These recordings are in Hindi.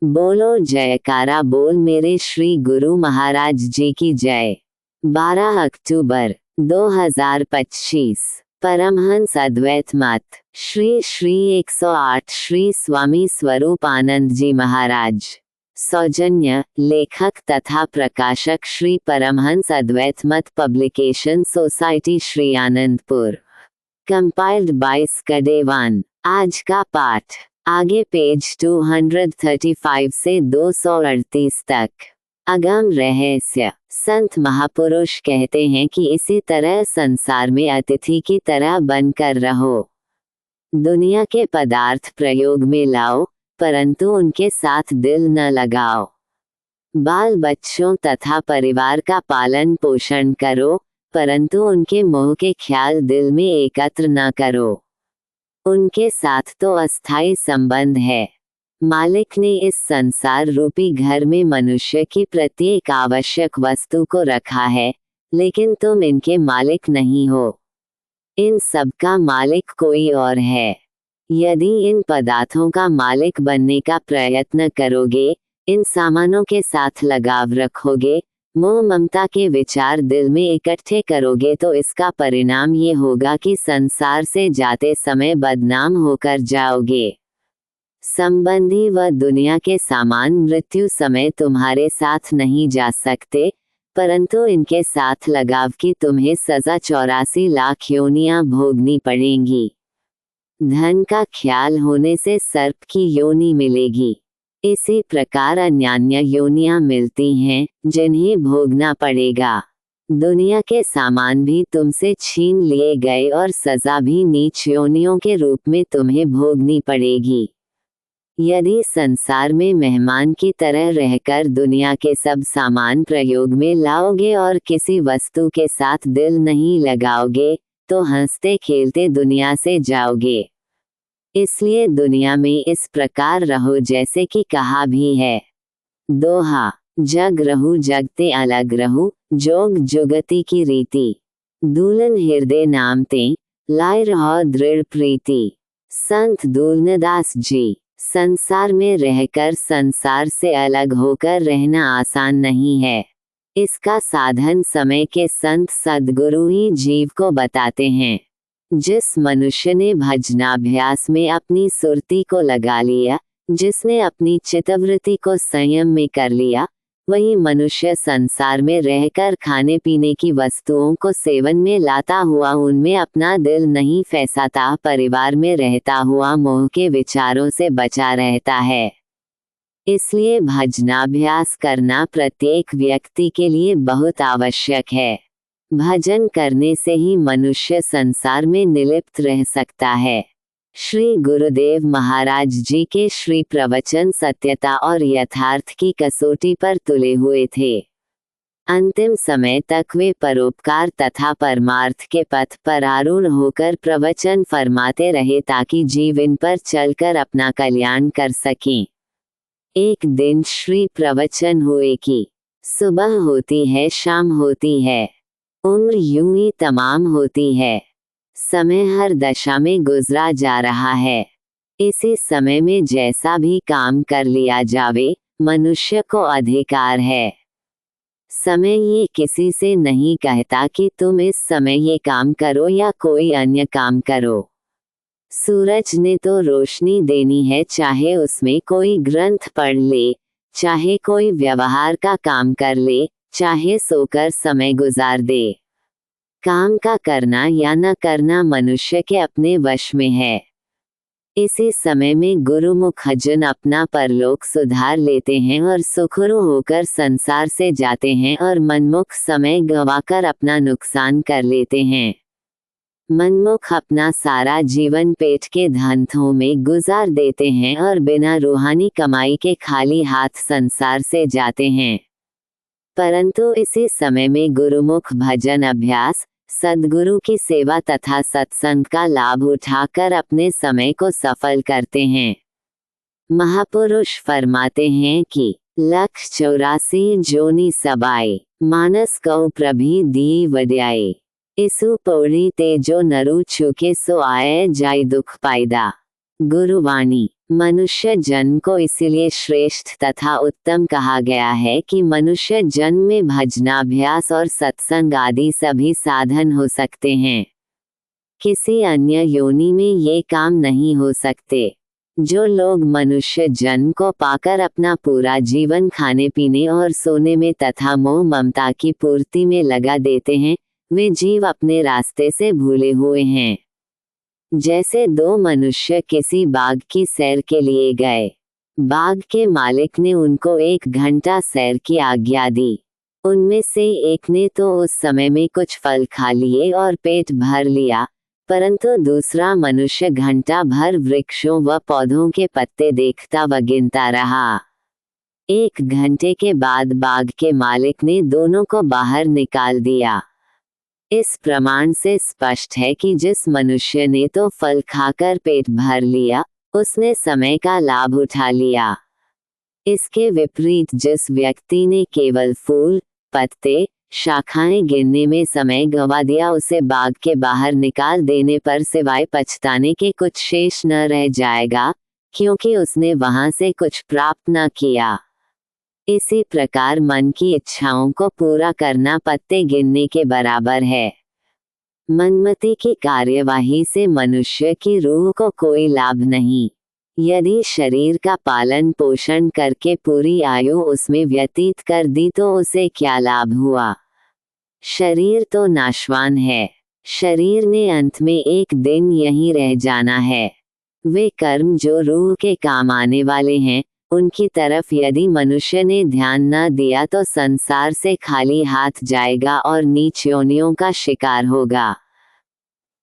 बोलो जयकारा बोल मेरे श्री गुरु महाराज जी की जय। 12 अक्टूबर 2025। परमहंस अद्वैत मत श्री श्री 108 श्री स्वामी स्वरूपानंद जी महाराज। सौजन्य लेखक तथा प्रकाशक Shri Paramhans Advait Mat publication society Shri Anandpur. Compiled by स्कडेवान। आज का पाठ आगे पेज 235 से 238 तक। अगम रहस्य। संत महापुरुष कहते हैं कि इसी तरह संसार में अतिथि की तरह बनकर रहो। दुनिया के पदार्थ प्रयोग में लाओ, परंतु उनके साथ दिल न लगाओ। बाल बच्चों तथा परिवार का पालन पोषण करो, परंतु उनके मोह के ख्याल दिल में एकत्र न करो। उनके साथ तो अस्थायी संबंध है। मालिक ने इस संसार रूपी घर में मनुष्य की प्रत्येक आवश्यक वस्तु को रखा है, लेकिन तुम इनके मालिक नहीं हो। इन सब का मालिक कोई और है। यदि इन पदार्थों का मालिक बनने का प्रयत्न करोगे, इन सामानों के साथ लगाव रखोगे, मोह ममता के विचार दिल में इकट्ठे करोगे, तो इसका परिणाम ये होगा कि संसार से जाते समय बदनाम होकर जाओगे। संबंधी व दुनिया के सामान मृत्यु समय तुम्हारे साथ नहीं जा सकते, परंतु इनके साथ लगाव की तुम्हें सजा 84 लाख योनियां भोगनी पड़ेंगी। धन का ख्याल होने से सर्प की योनि मिलेगी। इसी प्रकार अन्यान्य योनियां मिलती हैं, जिन्हें भोगना पड़ेगा। दुनिया के सामान भी तुमसे छीन लिए गए और सजा भी नीच योनियों के रूप में तुम्हें भोगनी पड़ेगी। यदि संसार में मेहमान की तरह रहकर दुनिया के सब सामान प्रयोग में लाओगे और किसी वस्तु के साथ दिल नहीं लगाओगे, तो हंसते खेलते दुनिया से जाओगे। इसलिए दुनिया में इस प्रकार रहो जैसे कि कहा भी है। दोहा। जग रहू जगते अलग रहू, जोग जुगति की रीति। दूलन हृदय नामते, लाय रहो दृढ़ प्रीति। संत दूलनदास जी। संसार में रहकर संसार से अलग होकर रहना आसान नहीं है। इसका साधन समय के संत सद्गुरु ही जीव को बताते हैं। जिस मनुष्य ने भजनाभ्यास में अपनी सुरती को लगा लिया, जिसने अपनी चित्तवृत्ति को संयम में कर लिया, वही मनुष्य संसार में रहकर खाने पीने की वस्तुओं को सेवन में लाता हुआ उनमें अपना दिल नहीं फंसाता, परिवार में रहता हुआ मोह के विचारों से बचा रहता है। इसलिए भजनाभ्यास करना प्रत्येक व्यक्ति के लिए बहुत आवश्यक है। भजन करने से ही मनुष्य संसार में निलिप्त रह सकता है। श्री गुरुदेव महाराज जी के श्री प्रवचन सत्यता और यथार्थ की कसौटी पर तुले हुए थे। अंतिम समय तक वे परोपकार तथा परमार्थ के पथ पर आरूढ़ होकर प्रवचन फरमाते रहे, ताकि जीव इन पर चलकर अपना कल्याण कर सकें। एक दिन श्री प्रवचन हुए कि सुबह होती है, शाम होती है, उम्र यूं ही तमाम होती है। समय हर दशा में गुजरा जा रहा है। इसी समय में जैसा भी काम कर लिया जावे, मनुष्य को अधिकार है। समय ये किसी से नहीं कहता कि तुम इस समय ये काम करो या कोई अन्य काम करो। सूरज ने तो रोशनी देनी है, चाहे उसमें कोई ग्रंथ पढ़ ले, चाहे कोई व्यवहार का काम कर ले, चाहे सोकर समय गुजार दे। काम का करना या न करना मनुष्य के अपने वश में है। इसी समय में गुरुमुख जन अपना परलोक सुधार लेते हैं और सुखरू होकर संसार से जाते हैं, और मनमुख समय गंवाकर अपना नुकसान कर लेते हैं। मनमुख अपना सारा जीवन पेट के धंधों में गुजार देते हैं और बिना रूहानी कमाई के खाली हाथ संसार से जाते हैं। परंतु इसी समय में गुरुमुख भजन अभ्यास, सद्गुरु की सेवा तथा सत्संग का लाभ उठाकर अपने समय को सफल करते हैं। महापुरुष फरमाते हैं कि 184 जोनी सबाई, मानस कौ प्रभी दी वड्याई। इसु पौड़ी ते जो नरु छुके सो आए जाय दुख पायदा। गुरुवाणी। मनुष्य जन्म को इसलिए श्रेष्ठ तथा उत्तम कहा गया है कि मनुष्य जन्म में भजनाभ्यास और सत्संग आदि सभी साधन हो सकते हैं। किसी अन्य योनि में ये काम नहीं हो सकते। जो लोग मनुष्य जन्म को पाकर अपना पूरा जीवन खाने पीने और सोने में तथा मोह ममता की पूर्ति में लगा देते हैं, वे जीव अपने रास्ते से भूले हुए हैं। जैसे दो मनुष्य किसी बाग की सैर के लिए गए। बाग के मालिक ने उनको 1 घंटा सैर की आज्ञा दी। उनमें से एक ने तो उस समय में कुछ फल खा लिए और पेट भर लिया, परंतु दूसरा मनुष्य घंटा भर वृक्षों व पौधों के पत्ते देखता व गिनता रहा। 1 घंटे के बाद बाग के मालिक ने दोनों को बाहर निकाल दिया। इस प्रमाण से स्पष्ट है कि जिस मनुष्य ने तो फल खाकर पेट भर लिया, उसने समय का लाभ उठा लिया। इसके विपरीत जिस व्यक्ति ने केवल फूल, पत्ते, शाखाएं गिनने में समय गंवा दिया, उसे बाग के बाहर निकाल देने पर सिवाय पछताने के कुछ शेष न रह जाएगा, क्योंकि उसने वहां से कुछ प्राप्त न किया। इसी प्रकार मन की इच्छाओं को पूरा करना पत्ते गिनने के बराबर है। मनमति की कार्यवाही से मनुष्य की रूह को कोई लाभ नहीं। यदि शरीर का पालन पोषण करके पूरी आयु उसमें व्यतीत कर दी तो उसे क्या लाभ हुआ? शरीर तो नाशवान है। शरीर ने अंत में एक दिन यहीं रह जाना है। वे कर्म जो रूह के काम आने वाले हैं, उनकी तरफ यदि मनुष्य ने ध्यान न दिया तो संसार से खाली हाथ जाएगा और नीच योनियों का शिकार होगा।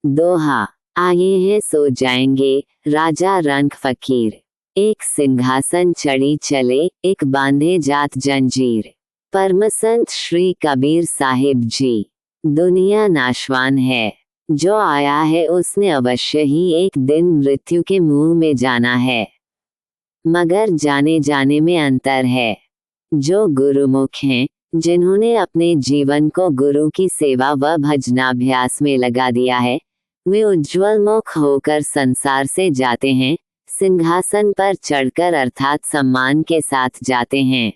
दोहा, आए हैं सो जाएंगे, राजा रंक फकीर। एक सिंहासन चढ़ी चले, एक बांधे जात जंजीर। परमसंत श्री कबीर साहिब जी। दुनिया नाशवान है। जो आया है उसने अवश्य ही एक दिन मृत्यु के मुंह में जाना है, मगर जाने जाने में अंतर है। जो गुरुमुख हैं, जिन्होंने अपने जीवन को गुरु की सेवा व भजनाभ्यास में लगा दिया है, वे उज्ज्वल मुख होकर संसार से जाते हैं, सिंहासन पर चढ़कर अर्थात सम्मान के साथ जाते हैं।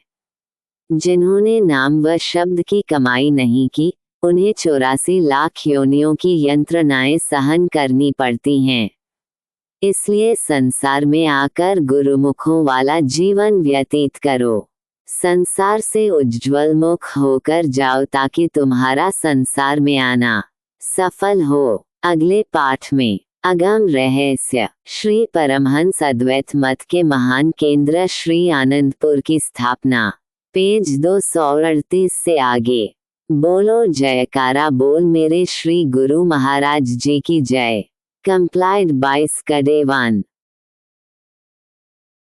जिन्होंने नाम व शब्द की कमाई नहीं की, उन्हें 84 लाख योनियों की यंत्रणाएं सहन करनी पड़ती हैं। इसलिए संसार में आकर गुरुमुखों वाला जीवन व्यतीत करो। संसार से उज्ज्वल मुख होकर जाओ ताकि तुम्हारा संसार में आना सफल हो। अगले पाठ में अगम रहस्य श्री परमहंस अद्वैत मत के महान केंद्र श्री आनंदपुर की स्थापना। पेज 238 से आगे। बोलो जयकारा बोल मेरे श्री गुरु महाराज जी की जय। Complied by Skadevan।